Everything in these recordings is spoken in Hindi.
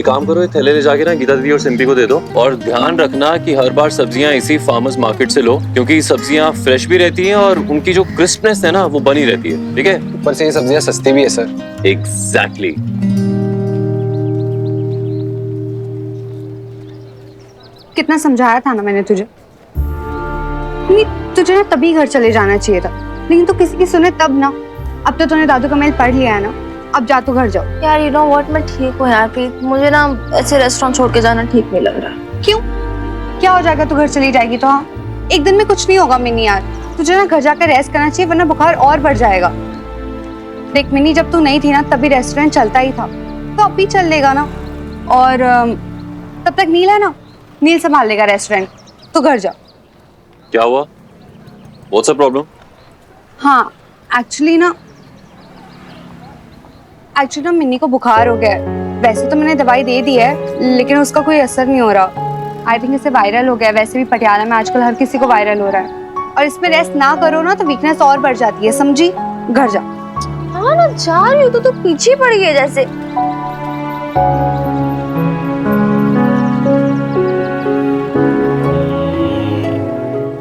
काम करो, ये थैले ले जाके ना गीता दीदी और सिंपी को दे दो। और ध्यान रखना कि हर बार सब्जियां इसी फार्मर्स मार्केट से लो, क्योंकि सब्जियां फ्रेश भी रहती हैं और उनकी जो क्रिस्पनेस है ना वो बनी रहती है। ठीक है? ऊपर से ये सब्जियां सस्ती भी है सर। एग्जैक्टली। कितना समझाया था ना मैंने तुझे। नहीं, तुझे ना तभी घर चले जाना चाहिए था, लेकिन तू किसी की सुने तब ना। अब तो तूने दादू का मेल पढ़ लिया है ना, अब जा तू घर जाओ। यार यू नो व्हाट, मैं ठीक हूँ यार प्रीत, मुझे ना ऐसे रेस्टोरेंट छोड़ के जाना ठीक नहीं लग रहा। क्यों? क्या हो जाएगा? तू घर चली जाएगी तो? हाँ, एक दिन में कुछ नहीं होगा मिनी यार, तुझे ना घर जाकर रेस्ट करना चाहिए, वरना बुखार और बढ़ जाएगा। देख मिनी, जब तू नहीं थी ना तभी रेस्टोरेंट चलता ही था, तो अब भी चल लेगा ना। और तब तक नील है ना, नील संभाल लेगा रेस्टोरेंट। तू घर जा। क्या हुआ? What's the problem? हाँ एक्चुअली ना मिन्नी को बुखार हो गया है। वैसे तो मैंने दवाई दे दी है, लेकिन उसका कोई असर नहीं हो रहा। आई थिंक इसे वायरल हो गया है। वैसे भी पटियाला में आजकल हर किसी को वायरल हो रहा है, और इसमें रेस्ट ना करो ना तो वीकनेस और बढ़ जाती है, समझी? घर जा। हाँ ना जा रही हूँ, तो पीछे पड़ गई है जैसे।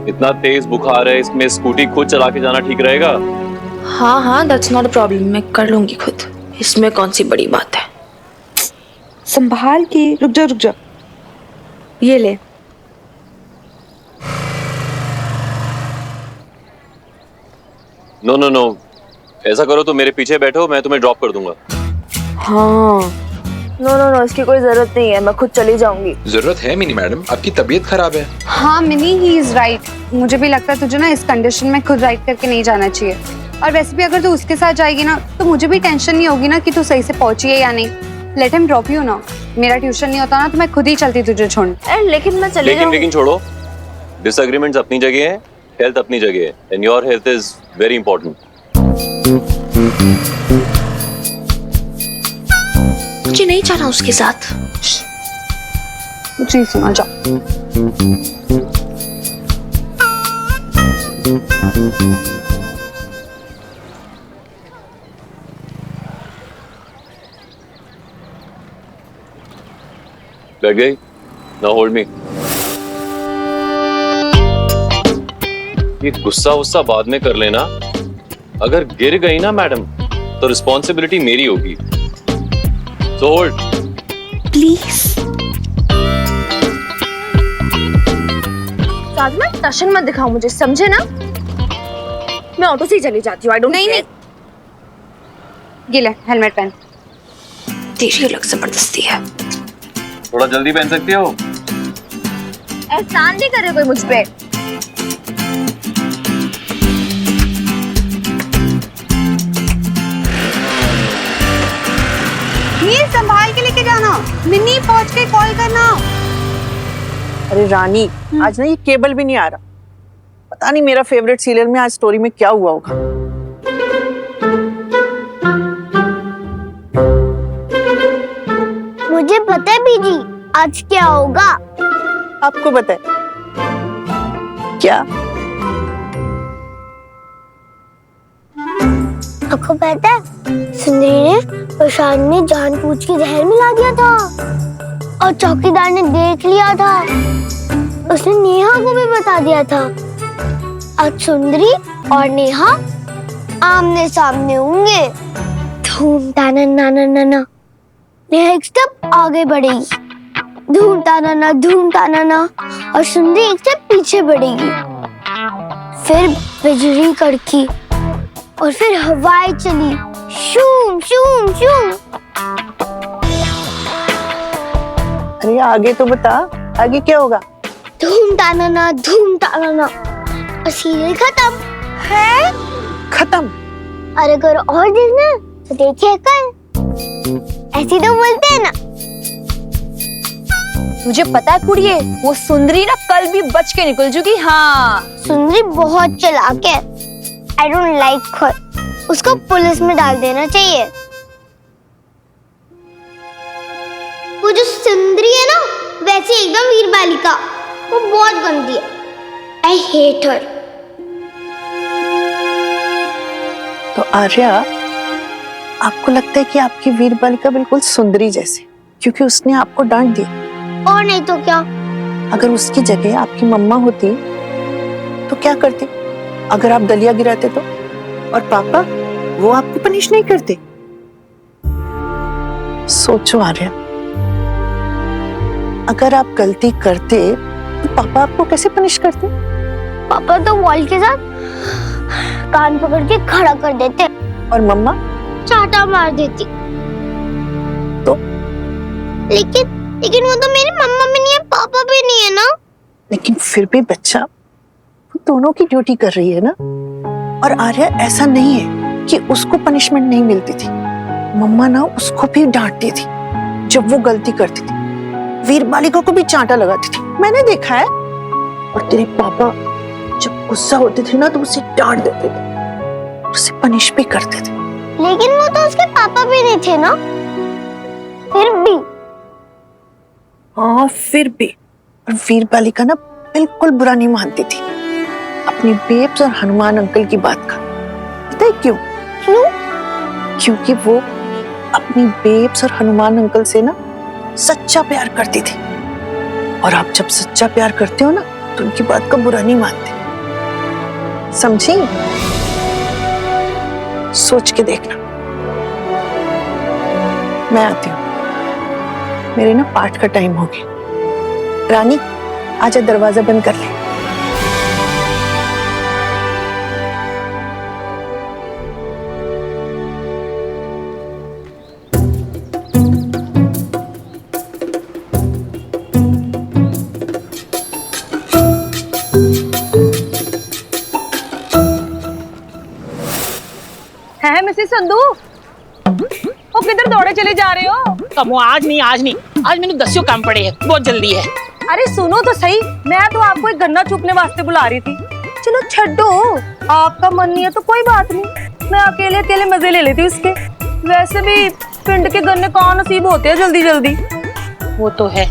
इतना तेज बुखार है, इसमें स्कूटी खुद चला के जाना ठीक रहेगा? हाँ हाँ दैट्स नॉट अ प्रॉब्लम, मैं कर लूंगी खुद, इसमें कौन सी बड़ी बात है। संभाल के। रुक जा, ये ले। नो, ऐसा करो तो मेरे पीछे बैठो, मैं तुम्हें ड्रॉप कर दूंगा। हाँ नो, इसकी कोई जरूरत नहीं है, मैं खुद चली जाऊंगी। जरूरत है मिनी मैडम, आपकी तबीयत खराब है। हाँ मिनी, ही इज राइट। मुझे भी लगता है तुझे ना इस कंडीशन में खुद राइड करके नहीं जाना चाहिए। और वैसे भी अगर तू उसके साथ जाएगी ना तो मुझे भी टेंशन नहीं होगी ना कि तू सही से पहुंची है या नहीं। लेट हिम ड्रॉप यू ना। मेरा ट्यूशन नहीं होता ना तो मैं खुद ही चलती तुझे छोड़। लेकिन मैं चली जाऊंगी। लेकिन छोड़ो, डिसएग्रीमेंट्स अपनी जगह है, हेल्थ अपनी जगह है, and your health is very important. मुझे नहीं जाना उसके साथ। जी सुना जा। बैठ गई? Now hold me. ये गुस्सा बाद में कर लेना। अगर गिर गई ना मैडम तो रिस्पॉन्सिबिलिटी मेरी होगी। So hold please. साधना टशन मत दिखाओ मुझे, समझे ना? मैं ऑटो से ही चली जाती हूँ। आई डोंट नहीं, ये ले हेलमेट पहन। तेरी अलग जबरदस्ती है। थोड़ा जल्दी पहन सकती हो? एहसान नहीं करे कोई मुझ पे। नील संभाल के लेके जाना। मिनी पहुंच के कॉल करना। अरे रानी, आज ना ये केबल भी नहीं आ रहा। पता नहीं मेरा फेवरेट सीरियल में आज स्टोरी में क्या हुआ होगा। मुझे पता है बीजी, आज क्या होगा। आपको पता है क्या? आपको पता है सुंदरी ने प्रशांत में जानबूझ के जहर मिला दिया था, और चौकीदार ने देख लिया था। उसने नेहा को भी बता दिया था। आज सुंदरी और नेहा आमने सामने होंगे। धूम ताना नाना नाना। नेहा एक स्टेप आगे बढ़ेगी, धूम ताना ना, और सुंदरी एक स्टेप पीछे बढ़ेगी। फिर बिजली कड़की, और फिर हवाएं चली, शूम शूम शूम। अरे आगे तो बता, आगे क्या होगा? धूम ताना ना, और सीरियल खत्म है। खत्म? और अगर और देखना तो देखिए कल। ऐसी तो बोलते हैं ना। मुझे पता है कुड़िए, वो सुंदरी ना कल भी बच के निकल चुकी। हाँ सुंदरी बहुत चालाक है। आई डोंट लाइक हर। उसको पुलिस में डाल देना चाहिए। वो जो सुंदरी है ना, वैसे एकदम वीर बालिका, वो बहुत गंदी है। I hate her. तो आर्या, आपको लगता है कि आपकी वीर बालिका बिल्कुल सुंदरी जैसी? क्योंकि उसने आपको डांट दिया। और नहीं तो क्या। अगर उसकी जगह आपकी मम्मा होती तो क्या करती? अगर आप दलिया गिराते तो? और पापा वो आपको पनिश नहीं करते? सोचो आर्या, अगर आप गलती करते तो पापा आपको कैसे पनिश करते? पापा तो बॉल के साथ कान पकड़ के खड़ा कर देते और मम्मा? चाटा मार देती। तो लेकिन वो तो मेरी मम्मा भी नहीं है, पापा भी नहीं है ना। लेकिन फिर भी बच्चा, वो दोनों की ड्यूटी कर रही है ना। और आर्या, ऐसा नहीं है कि उसको पनिशमेंट नहीं मिलती थी। मम्मा ना उसको भी डांटती थी जब वो गलती करती थी। वीर बालिका को भी चांटा लगाती थी, मैंने देखा है। और तेरे पापा जब गुस्सा होते थे ना तो उसे डांट देते थे, उसे पनिश भी करते थे। लेकिन वो तो उसके पापा भी नहीं थे ना। फिर भी। हाँ फिर भी। और वीर बालिका ना बिल्कुल बुरा नहीं मानती थी अपनी बेब्स और हनुमान अंकल की बात का। पता है क्यों? क्यों? क्योंकि वो अपनी बेब्स और हनुमान अंकल से ना सच्चा प्यार करती थी। और आप जब सच्चा प्यार करते हो ना तो उनकी बात का बुरा नहीं मानते। समझी? सोच के देखना। मैं आती हूँ, मेरे ना पाठ का टाइम हो गया। रानी आजा, दरवाजा बंद कर ले। है मिसेस संधू, वो किधर दौड़े चले जा रहे हो? कमो आज नहीं आज मैंने दस्यों काम पड़े हैं, बहुत जल्दी है। अरे सुनो तो सही, मैं तो आपको एक गन्ना चुपने वास्ते बुला रही थी। चलो छड्डो, आपका मन नहीं है तो कोई बात नहीं, मैं अकेले अकेले मजे ले लेती हूँ इसके। वैसे भी पिंड के गन्ने कहाँ नसीब होते हैं जल्दी जल्दी। वो तो है।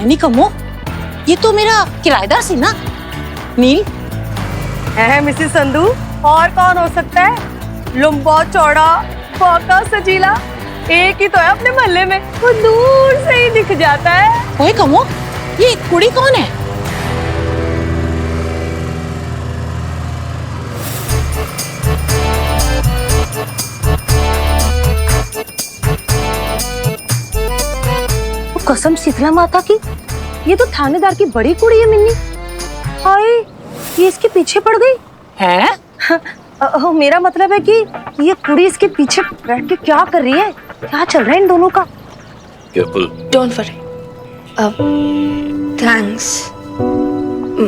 नहीं कमो, ये तो मेरा किराएदार सी ना, नील। है मिसेस संधू, और कौन हो सकता है? लंबा चौड़ा बाका सजीला एक ही तो है अपने मोहल्ले में, वो दूर से ही दिख जाता है। ओए कमो, ये कुड़ी कौन है? कसम शीतला माता की, ये तो थानेदार की बड़ी कुड़ी है मिन्नी। हाय, ये इसके पीछे पड़ गई है? मेरा मतलब है कि ये कुड़ी इसके पीछे बैठ के क्या कर रही है? क्या चल रहा है इन दोनों का? केयरफुल। Don't worry. अब थैंक्स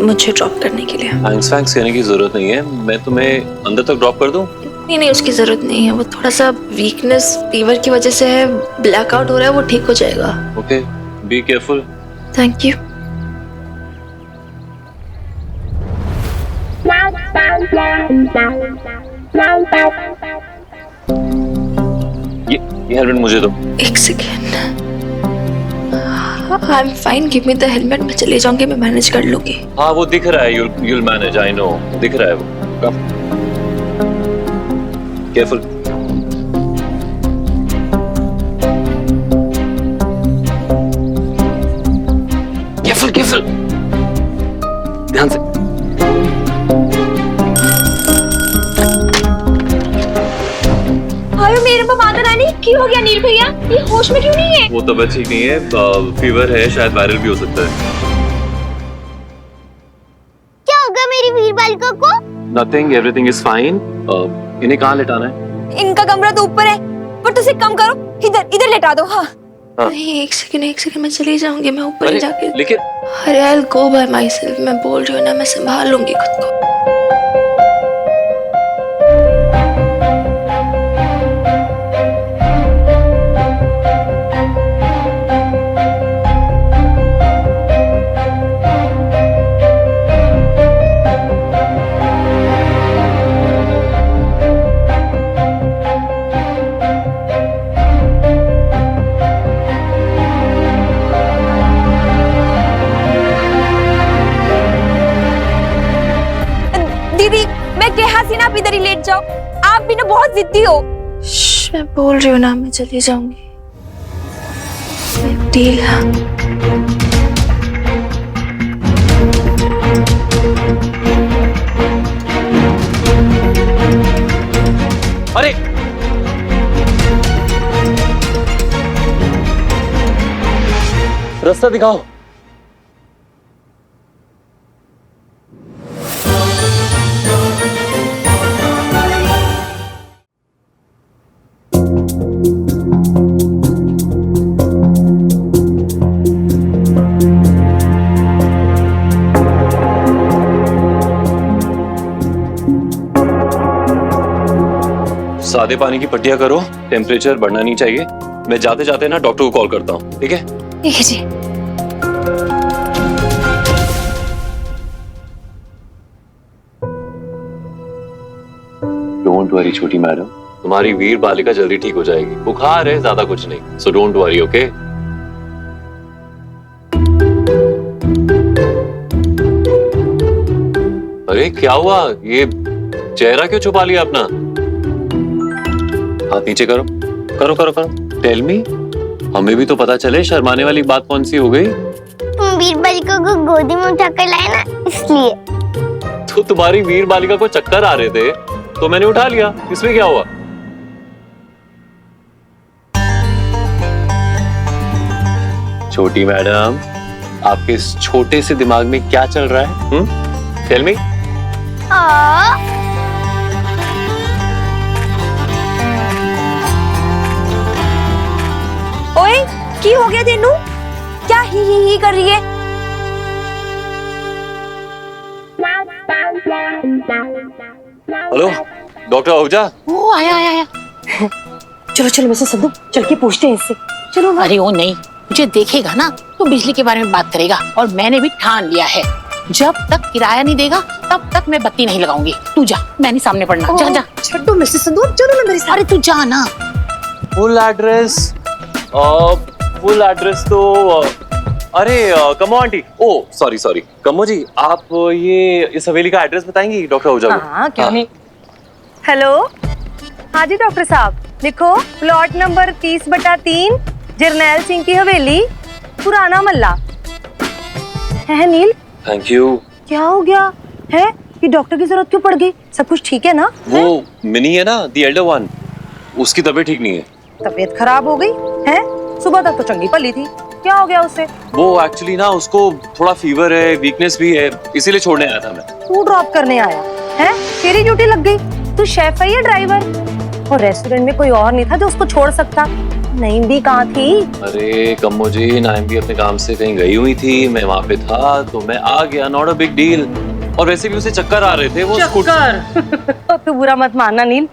मुझे ड्रॉप करने के लिए। थैंक्स कहने की जरूरत नहीं है, मैं तुम्हें अंदर तक ड्रॉप कर दूं? नहीं, उसकी जरूरत नहीं है। वो थोड़ा सा वीकनेस फीवर की वजह से है, ब्लैकआउट हो रहा है, वो ठीक हो जाएगा। Okay, be careful. Thank you. ये हेलमेट मुझे दो। एक second. I am fine, give me the helmet. मैं चले जाऊंगी, मैं मैनेज कर लूंगी। हाँ वो दिख रहा है, you'll manage, I know, दिख रहा है वो। केयरफुल। केयरफुल ध्यान से। आयो मेरे को माता रानी, क्यों हो गया नील भैया? ये होश में क्यों नहीं है? वो तबीयत ठीक नहीं है, फीवर है, शायद वायरल भी हो सकता है। क्या होगा मेरी वीर बालिका को? Nothing, everything is fine. इन्हें कहाँ लेटाना है? इनका कमरा तो ऊपर है, पर तुम एक काम करो, इधर लेटा दो। हाँ नहीं, एक सेकंड, मैं चली जाऊंगी, मैं ऊपर ही जाके। लेकिन अरे I will go bye my self, मैं बोल रही हूँ ना, मैं संभाल लूंगी खुद को। बहुत जिद्दी हो। मैं बोल रही हूँ ना, मैं चली जाऊंगी। डील। अरे रास्ता दिखाओ। सादे पानी की पट्टियां करो, टेम्परेचर बढ़ना नहीं चाहिए। मैं जाते जाते ना डॉक्टर को कॉल करता हूँ, ठीक है? ठीक है जी। डोंट वरी छोटी मैडम, तुम्हारी वीर बालिका जल्दी ठीक हो जाएगी। बुखार है, ज्यादा कुछ नहीं, सो डोंट वरी, ओके? अरे क्या हुआ? ये चेहरा क्यों छुपा लिया अपना? हाथ नीचे करो, करो करो करो। टेल मी, हमें भी तो पता चले शर्माने वाली बात कौन सी हो गई। तुम वीर बालिका को गोदी में उठाकर लाए ना, इसलिए। तो तुम्हारी वीर बालिका को चक्कर आ रहे थे तो मैंने उठा लिया, इसमें क्या हुआ? छोटी मैडम, आपके इस छोटे से दिमाग में क्या चल रहा है? Tell me. ओए की हो गया तेनू? क्या ही कर रही है? Hello doctor Ahuja. ओ आया आया आया। चलो चलो मिसेस संधू, चल के पूछते हैं इससे। चलो ना। अरे वो नहीं, मुझे देखेगा ना तो बिजली के बारे में बात करेगा, और मैंने भी ठान लिया है, जब तक किराया नहीं देगा तब तक मैं बत्ती नहीं लगाऊंगी। तू जा, मैं नहीं सामने पड़ना। जा जा। छोटू मिसेस संधू, चलो ना मेरे साथ। अरे तू जा ना। फुल एड्रेस तो अरे कमो आंटी, ओ सॉरी सॉरी, कमो जी आप ये इस हवेली का एड्रेस बताएंगी डॉक्टर आहूजा को? हाँ क्यों नहीं। हेलो, हाँ जी डॉक्टर साहब, लिखो प्लॉट नंबर 30/3, जरनैल सिंह की हवेली, पुराना मल्ला। है नील? Thank you. क्या हो गया है? ये डॉक्टर की जरूरत क्यों पड़ गई? सब कुछ ठीक है ना? वो मिनी है ना, द एल्डर वन, उसकी तबीयत ठीक नहीं है। तबीयत खराब हो गई है? सुबह तक तो चंगी भली थी, क्या हो गया उसे? वो एक्चुअली ना उसको थोड़ा फीवर है, वीकनेस भी है, इसीलिए छोड़ने आया था मैं। तू ड्रॉप करने आया है? तेरी ड्यूटी लग गई? तू शेफ है या ड्राइवर? और रेस्टोरेंट में कोई और नहीं था जो उसको छोड़ सकता? नईम भी कहाँ थी? अरे कम्मो जी, नाइम भी अपने काम से कहीं गई हुई थी, मैं वहाँ पे था तो मैं आ गया, नॉट अ बिग डील। और वैसे भी उसे चक्कर आ रहे थे, वो तो तू बुरा मत मानना नील,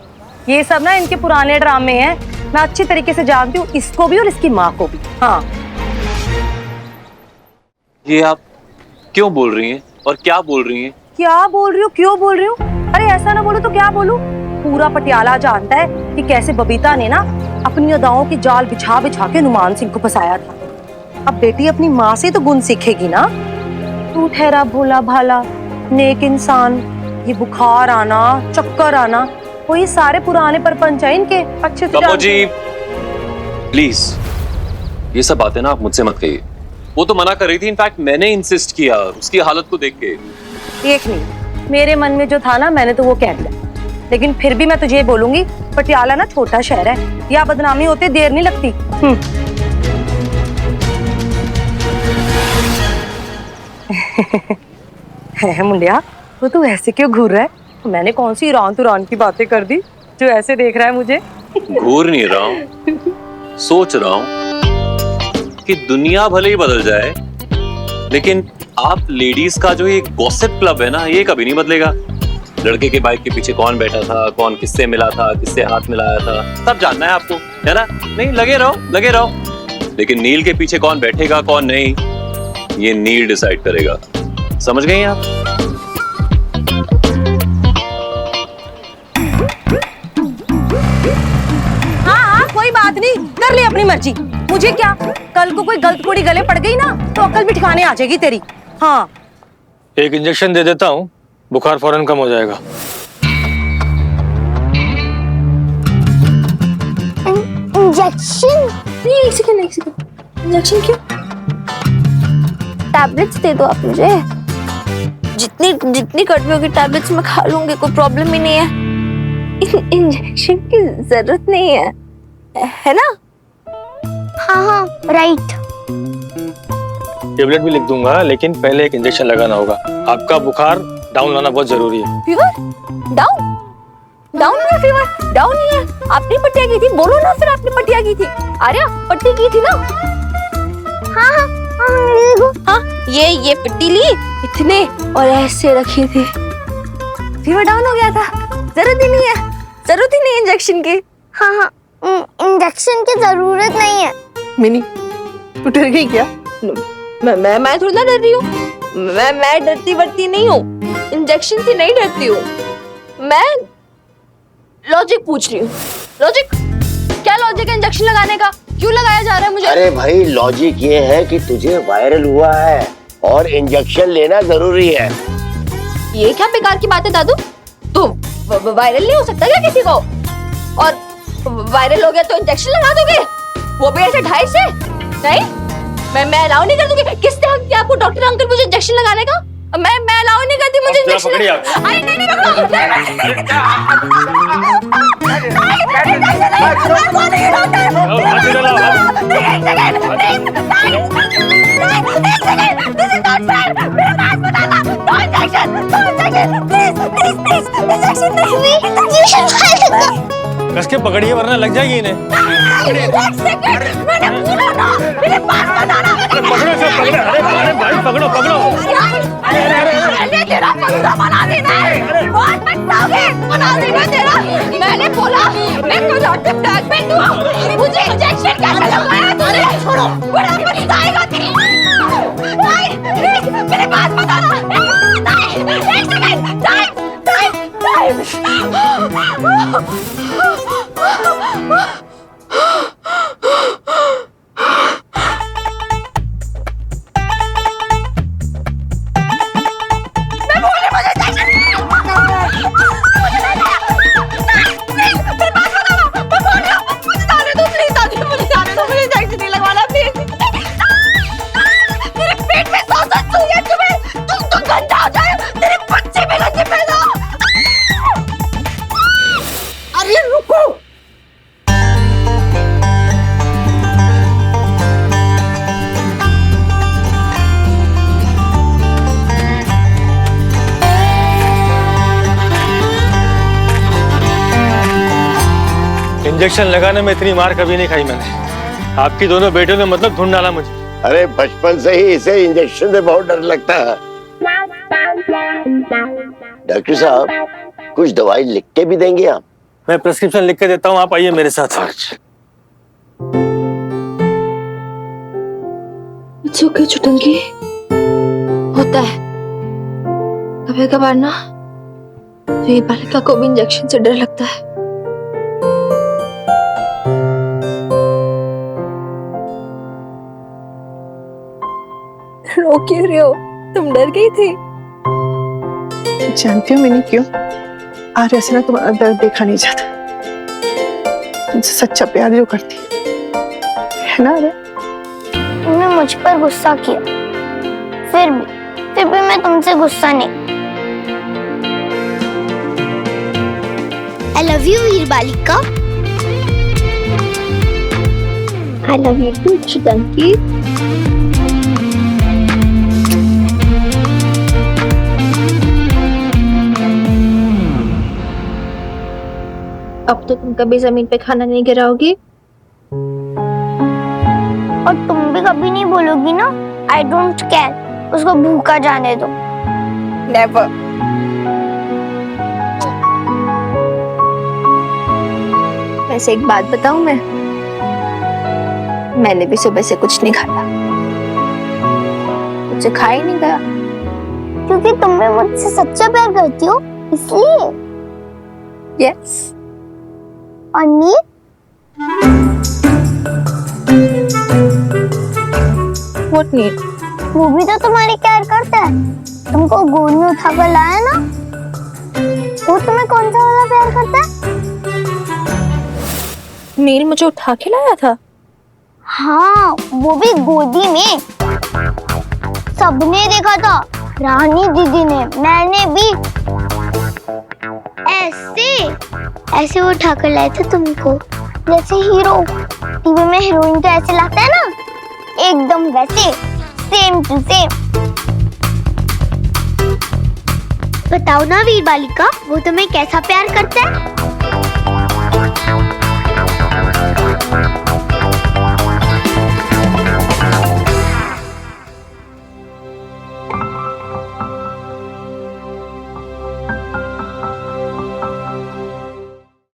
ये सब ना इनके पुराने ड्रामे हैं। मैं अच्छी तरीके से जानती हूँ इसको भी और इसकी माँ को भी। हाँ, ये आप क्यों बोल रही हैं और क्या बोल रही हैं? क्या बोल रही हूँ, क्यों बोल रही हूँ? अरे ऐसा ना बोलो तो क्या बोलूं? पूरा पटियाला जानता है कि कैसे बबीता ने ना अपनी अदाओं की जाल बिछा बिछा के नुमान सिंह को फंसाया था। अब बेटी अपनी माँ से तो गुण सीखेगी ना। तू ठहरा भोला भाला नेक इंसान, ये बुखार आना, चक्कर आना, वो ये सारे पुराने परपंच है इनके, अच्छे से कम्मो जी प्लीज, ये सब बातें ना आप मुझसे मत कहिए। वो तो मना कर रही थी, इनफैक्ट मैंने इंसिस्ट किया उसकी हालत को देख के। एक नहीं, मेरे मन में जो था ना मैंने तो वो कह दिया, लेकिन फिर भी मैं तुझे ये बोलूंगी, पटियाला ना छोटा शहर है, या बदनामी होते देर नहीं लगती। है मुंडिया, वो तू ऐसे क्यों घूर रहा है? मैंने कौन सी ईरान तुरान की बातें कर दी जो ऐसे देख रहा है मुझे? घूर नहीं रहा हूँ, सोच रहा हूँ कि दुनिया भले ही बदल जाए, लेकिन आप लेडीज का जो ये गॉसिप क्लब है ना, ये कभी नहीं बदलेगा। लड़के के बाइक के पीछे कौन बैठा था, कौन किससे मिला था, किससे हाथ मिलाया था, सब जानना है आपको, है ना? नहीं, लगे रहो। लेकिन नील के पीछे कौन बैठेगा कौन नहीं, ये नील डिसाइड करेगा। समझ गई आप? हाँ, कोई बात नहीं, कर ले अपनी मर्जी, मुझे क्या। कल को कोई गलत कुड़ी गले पड़ गई ना तो अकल भी ठिकाने आ जाएगी तेरी। हाँ, एक इंजेक्शन दे देता हूँ, बुखार फौरन कम हो जाएगा। इंजेक्शन? नहीं, एक सेकंड इंजेक्शन क्यों? टैबलेट्स दे दो आप मुझे। जितनी जितनी कड़वी होगी टैबलेट्स मैं खा लूंगी, कोई प्रॉब्लम ही नहीं है। इंजेक्शन की जरूरत नहीं है ना? हाँ राइट। टेबलेट भी लिख दूंगा, लेकिन पहले एक इंजेक्शन लगाना होगा। आपका बुखार डाउन लाना बहुत जरूरी है। Fever down? डाउन नहीं है फीवर, डाउन नहीं है। आपने पट्टियां की थी, बोलो ना फिर आपने पट्टियां की थी। आर्या पट्टी की थी ना? हाँ देखो। हाँ ये पट्टी ली इतने और ऐसे रखी थी, फीवर डाउन हो गया था। जरूरत ही नहीं इंजेक्शन की। हाँ इंजेक्शन की जरूरत नहीं है। मिनी तू डर गई क्या? मैं थोड़ी ना डर रही हूँ। मैं डरती वरती नहीं हूँ, इंजेक्शन से नहीं डरती हूँ। मैं लॉजिक पूछ रही हूँ। लॉजिक क्या लॉजिक है इंजेक्शन लगाने का? क्यों लगाया जा रहा है मुझे? अरे भाई लॉजिक ये है कि तुझे वायरल हुआ है और इंजेक्शन लेना जरूरी है। ये क्या बेकार की बात है दादू? तो वायरल नहीं हो सकता क्या किसी को? और वायरल हो गया तो इंजेक्शन लगा दोगे, वो भी ऐसे 2.5 से? नहीं, मैं अलाउ नहीं कर दूंगी। किसने हक दिया आपको डॉक्टर अंकल मुझे इंजेक्शन लगाने का? मैं अलाउ नहीं करती मुझे इंजेक्शन। अरे नहीं कस के पकड़िए वरना लग जाएगी इन्हें। पकड़ो सब पकड़ो। अरे भाई पकड़ो। मैंने बोला मैं तो डॉक्टर बैग में दूँ, मुझे इंजेक्शन कैसे लगाया तूने? छोड़ो, बड़ा पछताएगा तेरी। मेरे पास मत आना। एक सेकंड, टाइम। इंजेक्शन लगाने में इतनी मार कभी नहीं खाई मैंने। आपकी दोनों बेटियों ने मतलब ढूंढ डाला मुझे। अरे बचपन से ही इसे इंजेक्शन से बहुत डर लगता है। डॉक्टर साहब कुछ दवाई लिख के भी देंगे आप? मैं प्रिस्क्रिप्शन लिख के देता हूँ, आप आइए मेरे साथ। इट्स ओके चुटंकी, होता है कभी कभार ना, तो ये बालिका को भी इंजेक्शन से डर लगता है। रो क्यों रहे हो? तुम डर गई थी? जानती हो मिनी क्यों? आर्या से ना तुम्हारा दर्द देखा नहीं जाता। तुमसे सच्चा प्यार जो करती है ना आर्या? तुमने मुझ पर गुस्सा किया, फिर भी मैं तुमसे गुस्सा नहीं। I love you वीर बालिका। I love you too चुटंकी। अब तो तुम कभी जमीन पे खाना नहीं गिराओगी और तुम भी कभी नहीं बोलोगी ना आई डोंट केयर, उसको भूखा जाने दो। नेवर। वैसे एक बात बताऊं, मैंने भी सुबह से कुछ नहीं खाया, मुझे खा ही नहीं गया। क्योंकि तुम भी मुझसे सच्चा प्यार करती हो इसलिए। यस। और नीर? What need? वो भी तो तुम्हारी केयर करता है, तुमको गोद में उठा कर लाया ना, वो तुम्हें कौन सा वाला प्यार करता है? नील मुझे उठा के लाया था? हाँ, वो भी गोदी में। सबने देखा था, रानी दीदी ने, मैंने भी। ऐसे वो उठा कर लाए थे तुमको, जैसे हीरो टीवी में हीरोइन को ऐसे लाता है ना, एकदम वैसे, सेम टू सेम। बताओ ना वीर बालिका, वो तुम्हें कैसा प्यार करता है?